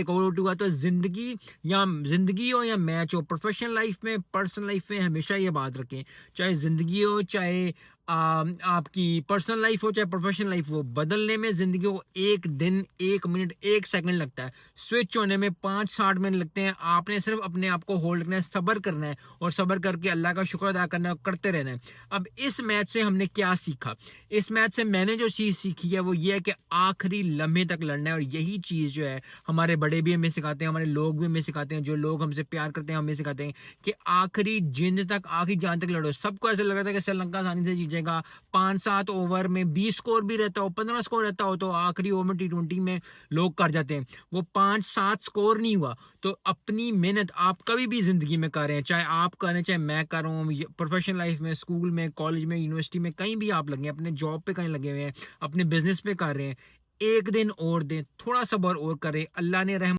Out हुआ तो ज़िंदगी हो या मैच हो, प्रोफेशनल लाइफ में, पर्सनल लाइफ में हमेशा ये बात रखें, चाहे ज़िंदगी हो, चाहे आपकी पर्सनल लाइफ हो, चाहे प्रोफेशनल लाइफ हो, बदलने में ज़िंदगी को 1 दिन, 1 मिनट, 1 सेकंड लगता है। स्विच होने में 5-60 मिनट लगते हैं। आपने सिर्फ़ अपने आप को होल्ड करना है, सब्र करना है और सब्र करके अल्लाह का शुक्र अदा करना है और करते रहना है। अब इस मैच से हमने क्या सीखा? इस मैच से मैंने जो चीज़ सीखी है वो ये है कि आखिरी लम्हे तक लड़ना है और यही चीज़ जो है हमारे बड़े भी हमें सिखाते हैं, हमारे लोग भी हमें सिखाते हैं, जो लोग हमसे प्यार करते हैं हमें सिखाते हैं कि आखिरी जिंद तक, आखिरी जान तक लड़ो। सबको ऐसा लग रहा था कि श्रीलंका आसानी से जीतेगा, 5-7 ओवर में 20 स्कोर भी रहता हो, 15 स्कोर रहता हो तो आखिरी ओवर में टी20 में लोग कर जाते हैं। वो 5-7 स्कोर नहीं हुआ। तो अपनी मेहनत आप कभी भी जिंदगी में कर रहे हैं, चाहे आप करें चाहे मैं कर रहा हूँ, प्रोफेशनल लाइफ में, स्कूल में, कॉलेज में, यूनिवर्सिटी में, कहीं भी आप लगे हैं, अपने जॉब पे कहीं लगे हुए हैं, अपने बिजनेस पे कर रहे हैं, एक दिन और दें, थोड़ा सब्र और करें, अल्लाह ने रहम